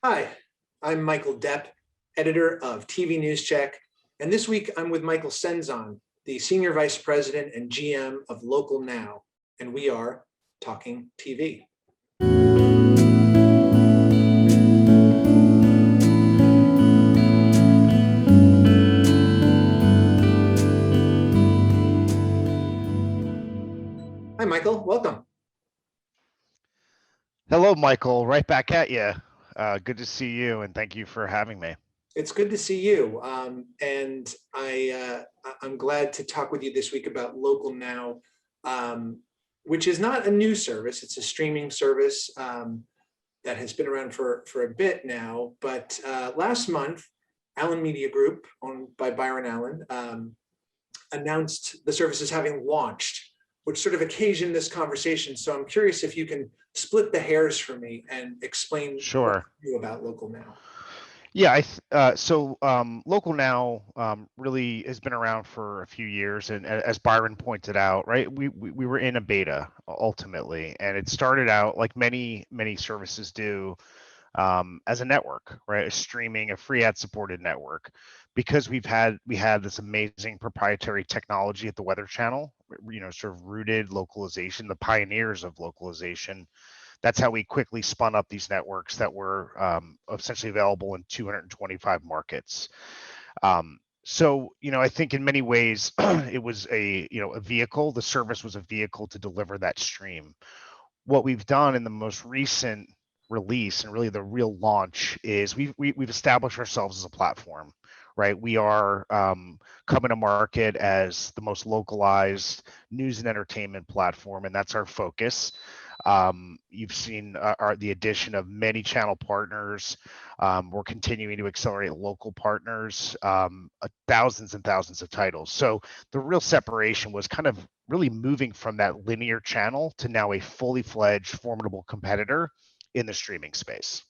Hi, I'm Michael Depp, editor of TVNewsCheck, and this week I'm with Michael Senzon, the Senior Vice President and GM of Local Now, and we are talking TV. Hi, Michael. Welcome. Hello, Michael. Right back at you. Good to see you, and thank you for having me. It's good to see you, and I'm glad to talk with you this week about Local Now, which is not a new service. It's a streaming service that has been around for a bit now. But last month, Allen Media Group, owned by Byron Allen, announced the service is having launched, which sort of occasioned this conversation. So I'm curious if you can split the hairs for me and explain Sure. what you know about Local Now. Yeah, Local Now really has been around for a few years, and as Byron pointed out, right, we were in a beta ultimately, and it started out like many services do, as a network, right, a free ad supported network, because we had this amazing proprietary technology at the Weather Channel, sort of rooted localization, the pioneers of localization. That's how we quickly spun up these networks that were essentially available in 225 markets. I think in many ways it was a vehicle. The service was a vehicle to deliver that stream. What we've done in the most recent release, and really the real launch, is we've established ourselves as a platform, right? We are coming to market as the most localized news and entertainment platform, and that's our focus. You've seen the addition of many channel partners. We're continuing to accelerate local partners, thousands and thousands of titles. So the real separation was kind of really moving from that linear channel to now a fully fledged, formidable competitor in the streaming space.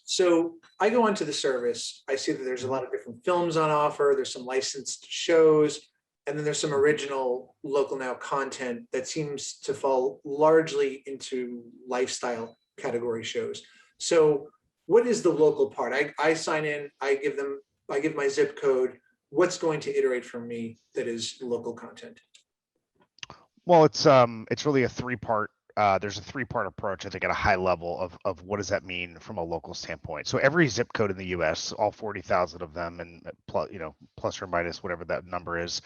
So I go onto the service, I see that there's a lot of different films on offer, there's some licensed shows, and then there's some original Local Now content that seems to fall largely into lifestyle category shows. So what is the local part? I sign in, I give my zip code. What's going to iterate for me that is local content? Well, it's really a three-part. There's a three-part approach, I think, at a high level of what does that mean from a local standpoint. So every zip code in the U.S., all 40,000 of them, and plus or minus whatever that number is,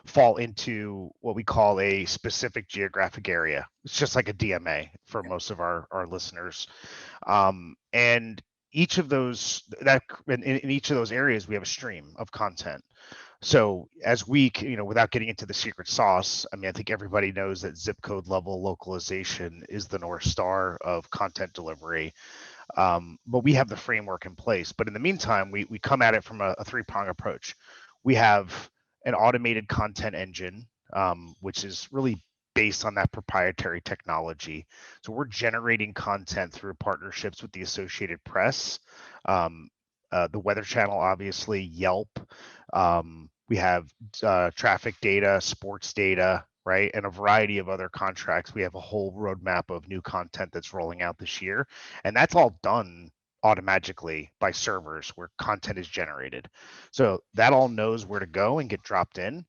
fall into what we call a specific geographic area. It's just like a DMA for most of our listeners, and each of those in each of those areas we have a stream of content. So as we, without getting into the secret sauce, I mean, I think everybody knows that zip code level localization is the North Star of content delivery. But we have the framework in place. But in the meantime, we come at it from a three-prong approach. We have an automated content engine, which is really based on that proprietary technology. So we're generating content through partnerships with the Associated Press, the Weather Channel, obviously, Yelp. We have traffic data, sports data, right, and a variety of other contracts. We have a whole roadmap of new content that's rolling out this year, and that's all done automatically by servers where content is generated. So that all knows where to go and get dropped in.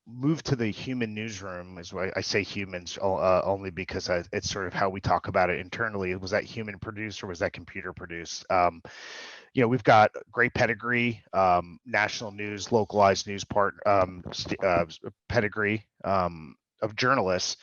Move to the human newsroom is why I say humans, only because it's sort of how we talk about it internally. Was that human produced or was that computer produced? We've got great pedigree, national news, localized news pedigree of journalists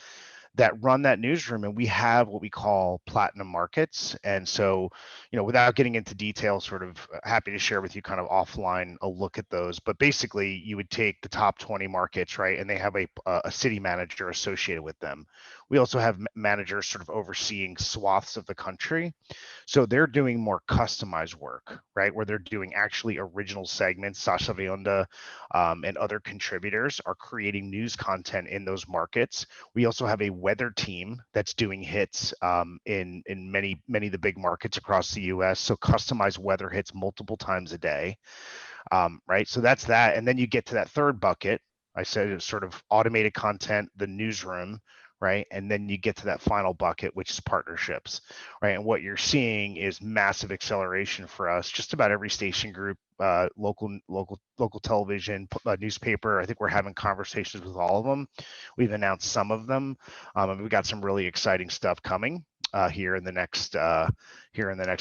that run that newsroom, and we have what we call platinum markets. And so, without getting into detail, sort of happy to share with you kind of offline a look at those. But basically, you would take the top 20 markets, right, and they have a city manager associated with them. We also have managers sort of overseeing swaths of the country. So they're doing more customized work, right, where they're doing actually original segments. Sasha Vionda and other contributors are creating news content in those markets. We also have a weather team that's doing hits in many of the big markets across the US. So customized weather hits multiple times a day, right? So that's that. And then you get to that third bucket. I said it's sort of automated content, the newsroom, right? And then you get to that final bucket, which is partnerships, right? And what you're seeing is massive acceleration for us. Just about every station group, local television, newspaper. I think we're having conversations with all of them. We've announced some of them, and we've got some really exciting stuff coming here in the next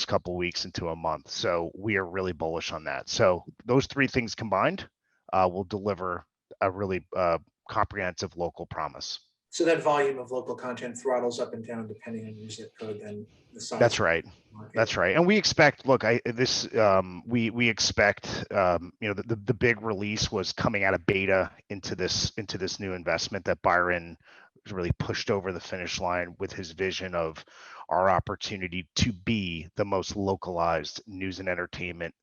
couple weeks into a month. So we are really bullish on that. So those three things combined will deliver a really comprehensive local promise. So that volume of local content throttles up and down depending on your zip code and the size. That's right. Of the market. That's right. And we expect, look, we expect, the big release was coming out of beta into this new investment that Byron really pushed over the finish line with his vision of our opportunity to be the most localized news and entertainment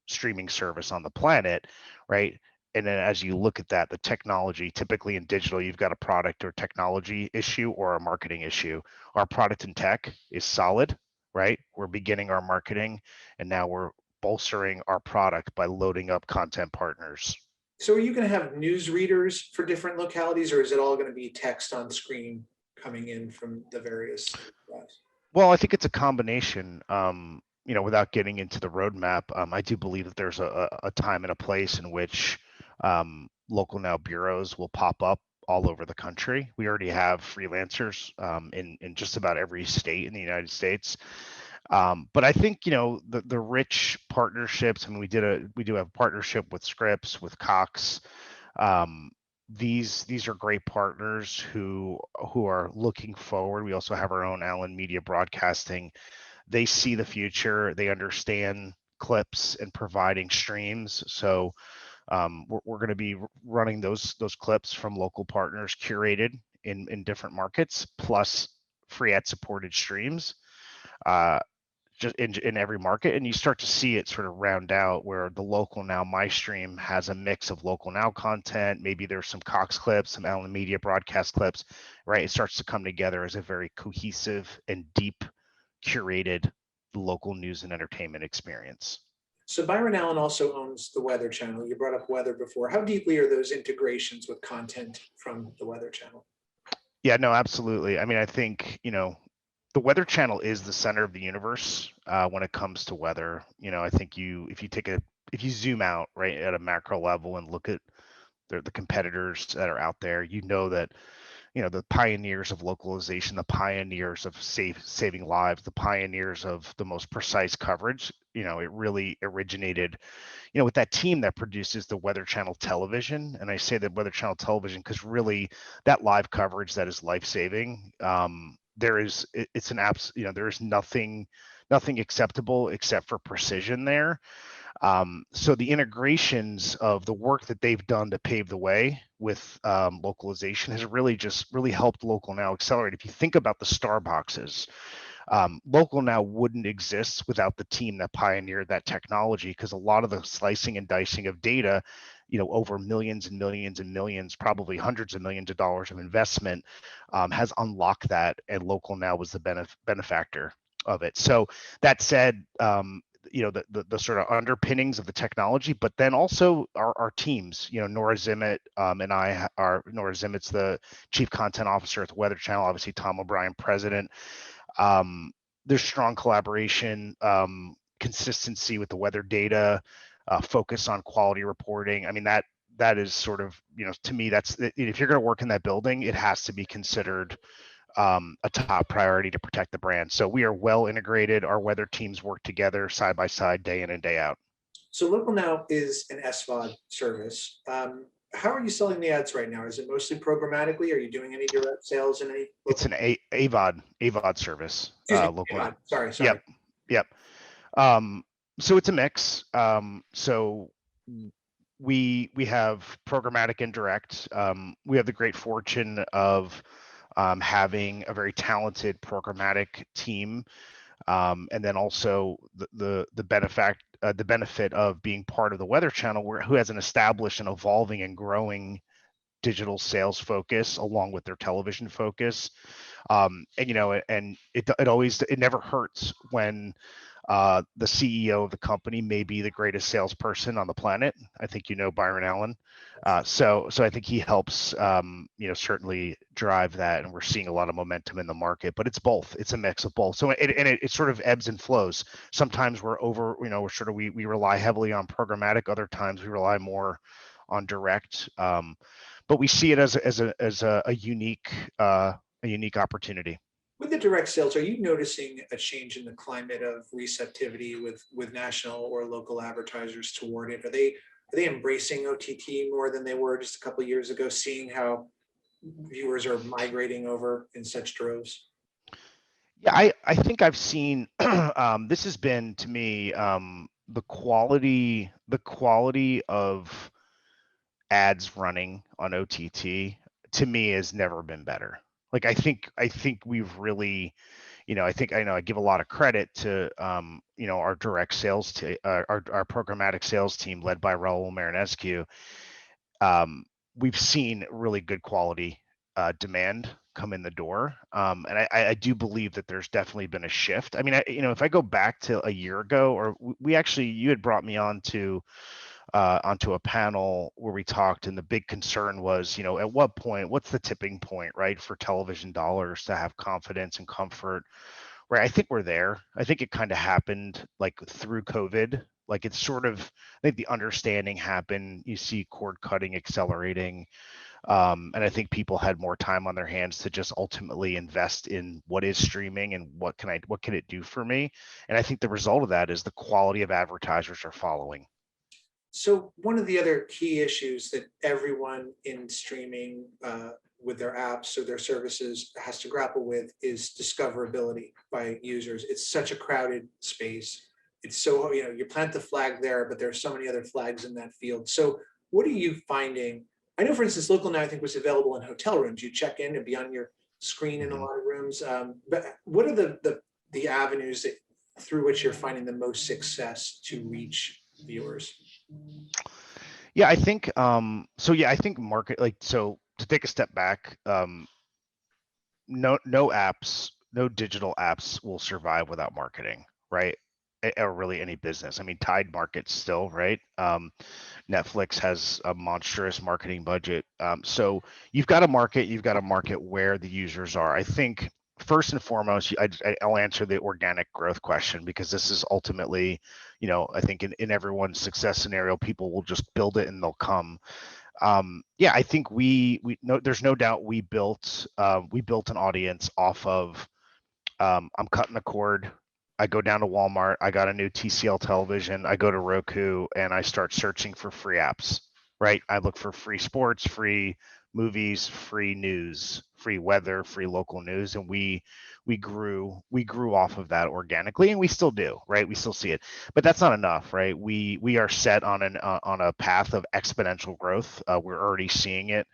streaming service on the planet, right? And then as you look at that, the technology, typically in digital, you've got a product or technology issue or a marketing issue. Our product and tech is solid, right? We're beginning our marketing, and now we're bolstering our product by loading up content partners. So are you going to have news readers for different localities, or is it all going to be text on screen coming in from the various guys? Well, I think it's a combination. Without getting into the roadmap, I do believe that there's a time and a place in which local now bureaus will pop up all over the country. We already have freelancers in just about every state in the United States. But I think the rich partnerships. I mean, we do have a partnership with Scripps, with Cox. These are great partners who are looking forward. We also have our own Allen Media Broadcasting. They see the future. They understand clips and providing streams. So we're going to be running those clips from local partners curated in different markets, plus free ad supported streams just in every market. And you start to see it sort of round out where the local now my stream has a mix of local now content. Maybe there's some Cox clips, some Allen Media broadcast clips, right? It starts to come together as a very cohesive and deep curated local news and entertainment experience. So Byron Allen also owns the Weather Channel. You brought up weather before. How deeply are those integrations with content from the Weather Channel? Yeah, no, absolutely. I mean, I think, the Weather Channel is the center of the universe when it comes to weather. I think if you zoom out right at a macro level and look at the competitors that are out there, that the pioneers of localization, the pioneers of saving lives, the pioneers of the most precise coverage, it really originated, with that team that produces the Weather Channel television. And I say that Weather Channel television because really that live coverage that is life-saving, there is nothing acceptable except for precision there. So the integrations of the work that they've done to pave the way with localization has really helped local now accelerate. If you think about the star boxes, local now wouldn't exist without the team that pioneered that technology, because a lot of the slicing and dicing of data, over millions and millions and millions, probably hundreds of millions of dollars of investment, has unlocked that, and local now was the benefactor of it. So that said, the sort of underpinnings of the technology, but then also our teams, Nora Zimmett and I are, Nora Zimmett's the chief content officer at the Weather Channel, obviously Tom O'Brien, president. There's strong collaboration, consistency with the weather data, focus on quality reporting. I mean, that is sort of, to me, that's, if you're going to work in that building, it has to be considered a top priority to protect the brand. So we are well integrated. Our weather teams work together side by side, day in and day out. So Local Now is an SVOD service. How are you selling the ads right now? Is it mostly programmatically? Are you doing any direct sales in any? It's an AVOD service. Local. AVOD. Sorry. Yep. So it's a mix. So we have programmatic and direct. We have the great fortune of having a very talented programmatic team, and then also the benefit of being part of the Weather Channel, who has an established and evolving and growing digital sales focus along with their television focus. And it never hurts when the CEO of the company may be the greatest salesperson on the planet. I think Byron Allen. So I think he helps certainly drive that, and we're seeing a lot of momentum in the market. But it's both. It's a mix of both. So it sort of ebbs and flows. Sometimes we rely heavily on programmatic. Other times we rely more on direct. But we see it as a unique opportunity. With the direct sales, are you noticing a change in the climate of receptivity with national or local advertisers toward it? Are they embracing OTT more than they were just a couple of years ago, seeing how viewers are migrating over in such droves? Yeah, I think I've seen this has been to me the quality of ads running on OTT to me has never been better. Like I think we've really, I give a lot of credit to our direct sales our programmatic sales team led by Raul Marinescu. We've seen really good quality demand come in the door, and I do believe that there's definitely been a shift. I mean, if I go back to a year ago, or you had brought me on to onto a panel where we talked, and the big concern was, at what point, what's the tipping point, right, for television dollars to have confidence and comfort, right? I think we're there. I think it kind of happened like through COVID. Like it's sort of, I think the understanding happened. You see cord cutting accelerating. And I think people had more time on their hands to just ultimately invest in what is streaming and what can it do for me? And I think the result of that is the quality of advertisers are following. So one of the other key issues that everyone in streaming with their apps or their services has to grapple with is discoverability by users. It's such a crowded space. It's so, you plant the flag there, but there are so many other flags in that field. So what are you finding? I know, for instance, Local Now, I think, was available in hotel rooms. You check in and be on your screen in a lot of rooms. But what are the avenues through which you're finding the most success to reach viewers? Yeah, I think I think market, so to take a step back, no digital apps will survive without marketing, right? Or really any business. I mean, Tide markets still, right? Netflix has a monstrous marketing budget. So you've got to market where the users are. I think first and foremost, I'll answer the organic growth question, because this is ultimately, I think in everyone's success scenario, people will just build it and they'll come. I think there's no doubt we built an audience off of I'm cutting the cord. I go down to Walmart. I got a new TCL television. I go to Roku and I start searching for free apps, right? I look for free sports, free movies, free news, free weather, free local news, and we grew off of that organically, and we still do, right? We still see it, but that's not enough, right? We are set on a path of exponential growth. We're already seeing it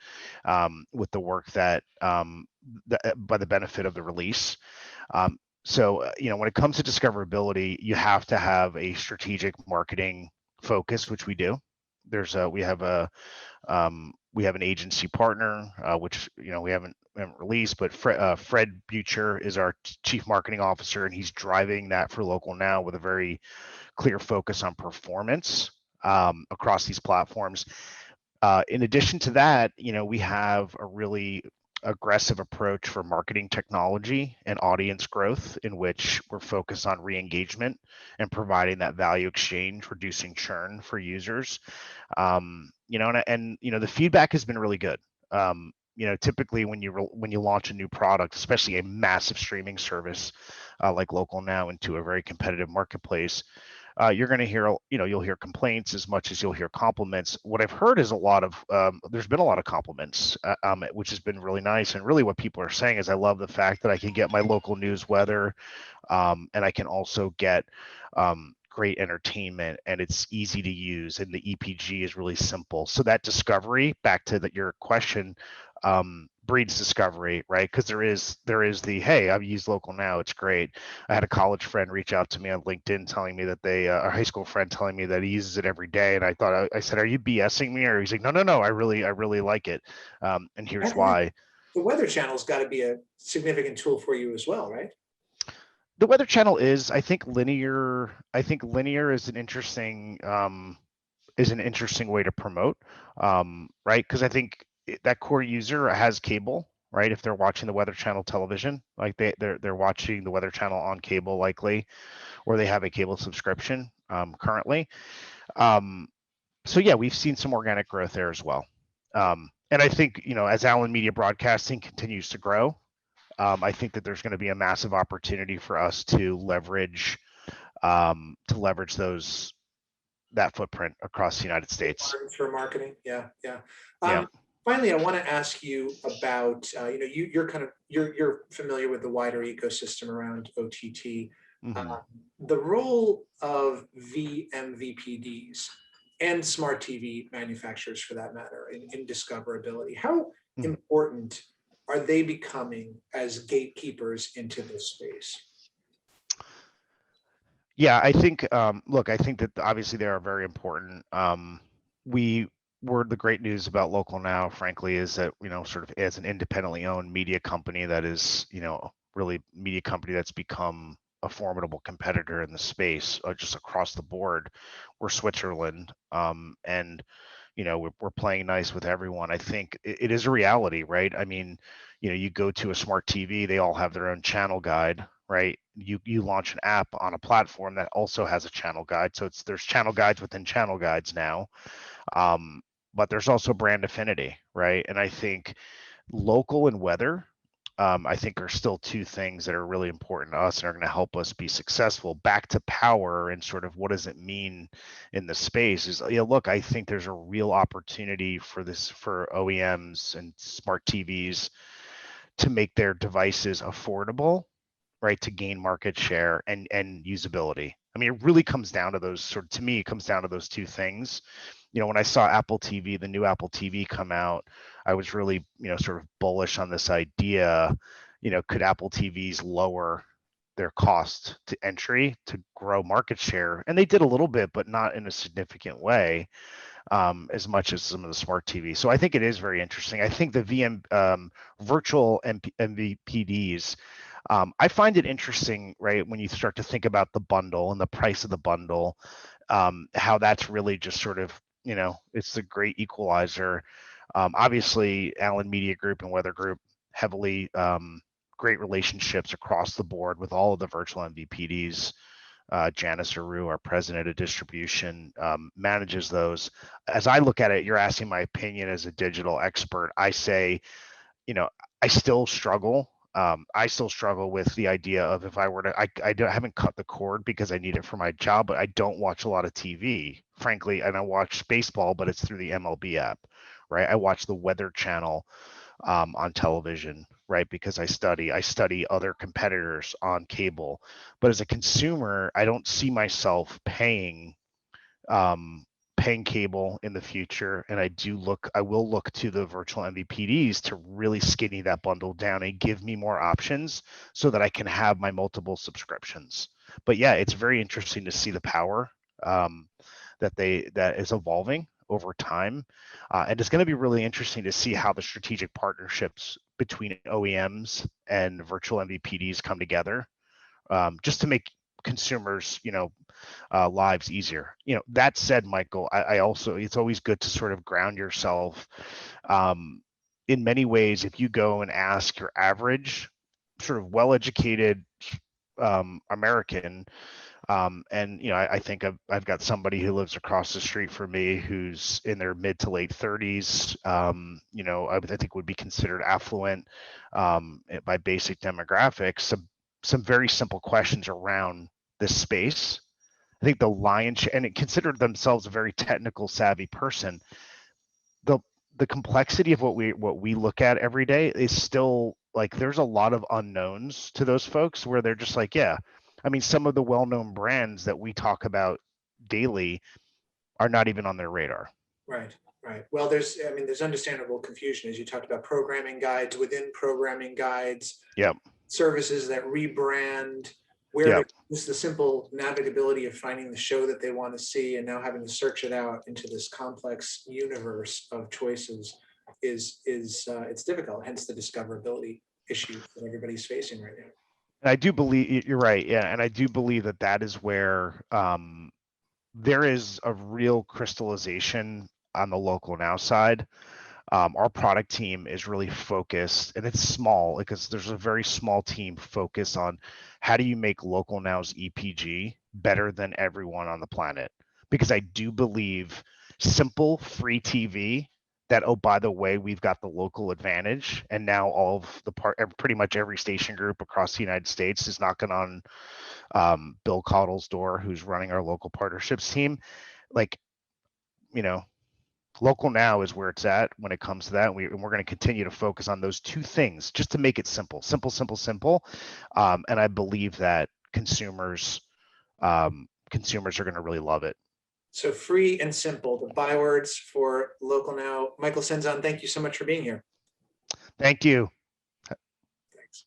with the work that by the benefit of the release. So when it comes to discoverability, you have to have a strategic marketing focus, which we do. We have an agency partner, which we haven't released, but Fred Butcher is our chief marketing officer, and he's driving that for Local Now with a very clear focus on performance across these platforms. In addition to that, we have a really aggressive approach for marketing technology and audience growth, in which we're focused on re-engagement and providing that value exchange, reducing churn for users. And the feedback has been really good. Typically when you launch a new product, especially a massive streaming service like Local Now, into a very competitive marketplace, you're going to hear, you'll hear complaints as much as you'll hear compliments. What I've heard is there's been a lot of compliments, which has been really nice. And really what people are saying is, I love the fact that I can get my local news weather, and I can also get great entertainment, and it's easy to use, and the EPG is really simple. So that discovery, back to your question, breeds discovery, right? Because there is the, hey, I've used local now, it's great. I had a college friend reach out to me on LinkedIn telling me that they, a high school friend telling me that he uses it every day, and I thought, I said, are you BSing me? Or he's like, no, I really like it, and here's And why. the Weather Channel's got to be a significant tool for you as well, right? The Weather Channel is, I think linear is an interesting way to promote, right? Because I think that core user has cable, right? If they're watching the Weather Channel television, like they're watching the Weather Channel on cable likely, or they have a cable subscription currently. So yeah, we've seen some organic growth there as well. And I think, as Allen Media Broadcasting continues to grow, I think that there's going to be a massive opportunity for us to leverage that footprint across the United States. For marketing, yeah. Yeah. Finally, I want to ask you about you're familiar with the wider ecosystem around OTT, Mm-hmm. the role of MVPDs and smart TV manufacturers, for that matter, in discoverability. How important are they becoming as gatekeepers into this space? Yeah, I think, look, I think that obviously they are very important. We were the great news about Local Now, frankly, is that, sort of as an independently owned media company that is, really media company that's become a formidable competitor in the space, just across the board. We're Switzerland, and we're playing nice with everyone. I think it is a reality, right? I mean, you go to a smart TV, they all have their own channel guide, right? You launch an app on a platform that also has a channel guide, so there's channel guides within channel guides now, but there's also brand affinity, right? And I think local and weather, I think are still two things that are really important to us and are going to help us be successful. Back to power and sort of what does it mean in the space is, look, I think there's a real opportunity for OEMs and smart TVs to make their devices affordable, right, to gain market share and usability. I mean, it really comes down to to me, it comes down to those two things. When I saw Apple TV, the new Apple TV come out, I was really, sort of bullish on this idea, could Apple TVs lower their cost to entry to grow market share? And they did a little bit, but not in a significant way, as much as some of the smart TVs. So I think it is very interesting. I think the virtual MVPDs, I find it interesting, right, when you start to think about the bundle and the price of the bundle, how that's really just sort of, it's the great equalizer. Obviously, Allen Media Group and Weather Group heavily great relationships across the board with all of the virtual MVPDs. Janice Aru, our president of distribution, manages those. As I look at it, you're asking my opinion as a digital expert. I say, I still struggle. I still struggle with the idea of if I were to, I haven't cut the cord because I need it for my job, but I don't watch a lot of TV, frankly, and I watch baseball, but it's through the MLB app, right? I watch the Weather Channel on television, right? Because I study other competitors on cable, but as a consumer, I don't see myself um, paying cable in the future, and I will look to the virtual MVPDs to really skinny that bundle down and give me more options so that I can have my multiple subscriptions. But yeah, it's very interesting to see the power that is evolving over time, and it's going to be really interesting to see how the strategic partnerships between OEMs and virtual MVPDs come together, just to make consumers, lives easier. That said, Michael, I also, it's always good to sort of ground yourself. In many ways, if you go and ask your average sort of well-educated American, and I think I've got somebody who lives across the street from me who's in their mid to late 30s. I think would be considered affluent by basic demographics. Some very simple questions around this space. I think the lion's share, and it considered themselves a very technical savvy person. The the complexity of what we look at every day is still like there's a lot of unknowns to those folks where they're just like, yeah, I mean, some of the well-known brands that we talk about daily are not even on their radar. Right. Right. Well, there's understandable confusion, as you talked about programming guides within programming guides, Yep. services that rebrand, where Yep. to, just the simple navigability of finding the show that they want to see and now having to search it out into this complex universe of choices is it's difficult, hence the discoverability issue that everybody's facing right now. And I do believe you're right. Yeah. And I do believe that that is where there is a real crystallization on the local now side. Our product team is really focused, and it's small because there's a very small team focused on how do you make local now's EPG better than everyone on the planet. Because I do believe simple free TV that, oh, by the way, we've got the local advantage, and now all of the pretty much every station group across the United States is knocking on Bill Cottle's door, who's running our local partnerships team. Like, you know, local now is where it's at when it comes to that. And we're going to continue to focus on those two things just to make it simple. And I believe that consumers are going to really love it. So free and simple, the bywords for local now. Michael Senzon, thank you so much for being here. Thank you. Thanks.